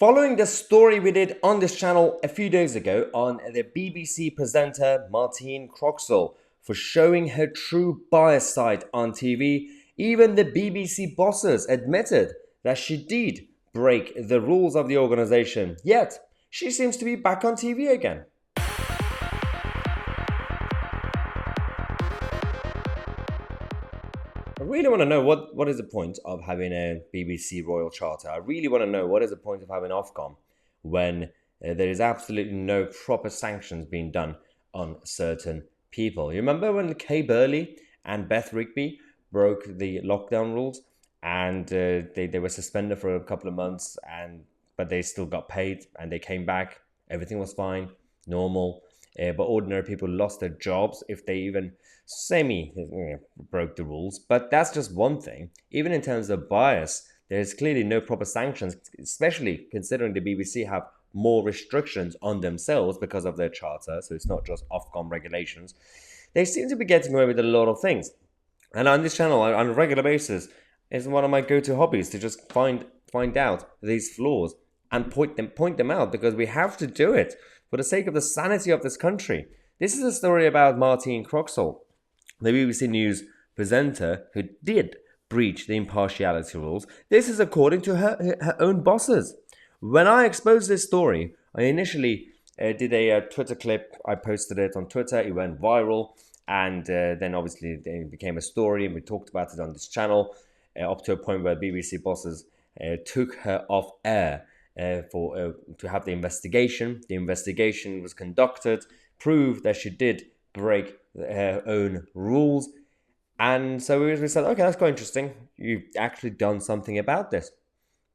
Following the story we did on this channel a few days ago on the BBC presenter Martine Croxall for showing her true bias side on TV, even the BBC bosses admitted that she did break the rules of the organisation, yet she seems to be back on TV again. I really want to know what is the point of having a BBC Royal Charter. I really want to know what is the point of having Ofcom when there is absolutely no proper sanctions being done on certain people. You remember when Kay Burley and Beth Rigby broke the lockdown rules and they were suspended for a couple of months, but they still got paid and they came back. Everything was fine, normal. But ordinary people lost their jobs if they even broke the rules. But that's just one thing. Even in terms of bias, there's clearly no proper sanctions, especially considering the BBC have more restrictions on themselves because of their charter. So it's not just Ofcom regulations. They seem to be getting away with a lot of things. And on this channel, on a regular basis, is one of my go-to hobbies to just find out these flaws and point them out, because we have to do it for the sake of the sanity of this country. This is a story about Martine Croxall, the BBC News presenter who did breach the impartiality rules. This is according to her own bosses. When I exposed this story, I initially did a Twitter clip. I posted it on Twitter. It went viral. And then obviously it became a story and we talked about it on this channel up to a point where BBC bosses took her off air to have the investigation. The investigation was conducted, proved that she did break her own rules, and so we said, okay, that's quite interesting. You've actually done something about this.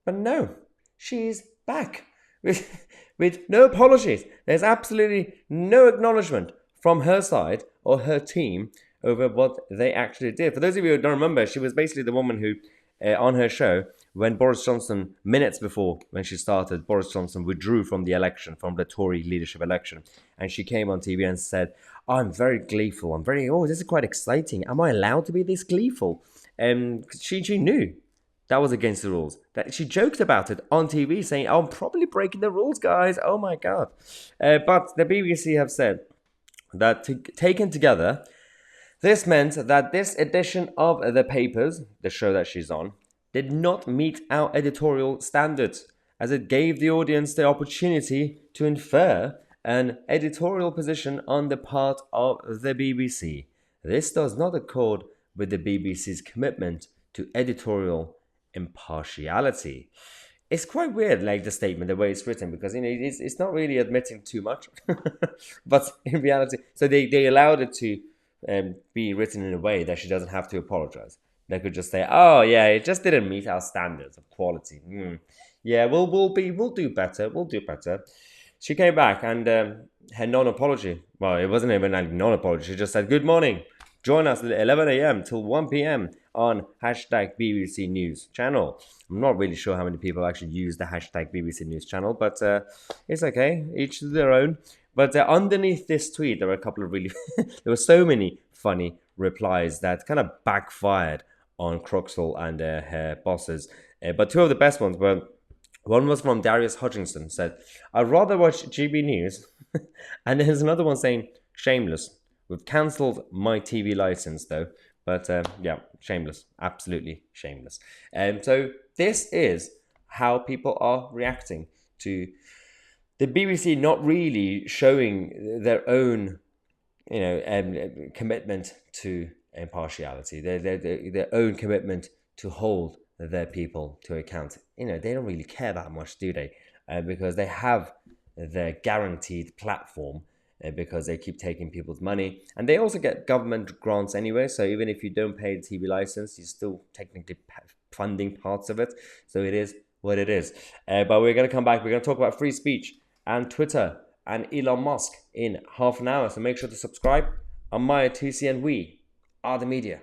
But no, she's back with no apologies. There's absolutely no acknowledgement from her side or her team over what they actually did. For those of you who don't remember, she was basically the woman who, on her show, when Boris Johnson, minutes before when she started, Boris Johnson withdrew from the election, from the Tory leadership election. And she came on TV and said, I'm very gleeful. This is quite exciting. Am I allowed to be this gleeful? She knew that was against the rules. That she joked about it on TV saying, I'm probably breaking the rules, guys. Oh my God. But the BBC have said that taken together, this meant that this edition of the papers, the show that she's on, did not meet our editorial standards, as it gave the audience the opportunity to infer an editorial position on the part of the BBC. This does not accord with the BBC's commitment to editorial impartiality. It's quite weird, like the statement, the way it's written, because it's not really admitting too much. But in reality, so they allowed it to be written in a way that she doesn't have to apologize. They could just say, "Oh yeah, it just didn't meet our standards of quality. Yeah, we'll do better. We'll do better." She came back and her non-apology. Well, it wasn't even a non-apology. She just said, "Good morning. Join us at 11 a.m. till 1 p.m. on hashtag BBC News channel." I'm not really sure how many people actually use the hashtag BBC News channel, but it's okay. Each to their own. But underneath this tweet, there were a couple of there were so many funny replies that kind of backfired on Croxall and her bosses. But two of the best ones were, one was from Darius Hutchinson, said, "I'd rather watch GB News." And there's another one saying, "Shameless. We've cancelled my TV license though." But yeah, shameless. Absolutely shameless. So this is how people are reacting to the BBC not really showing their own, commitment to impartiality, their own commitment to hold their people to account. They don't really care that much, do they? Because they have their guaranteed platform, because they keep taking people's money, and they also get government grants anyway. So even if you don't pay the TV license, you're still technically funding parts of it. So it is what it is. But we're going to come back. We're going to talk about free speech and Twitter and Elon Musk in half an hour. So make sure to subscribe. I'm Tousi, and we are the media.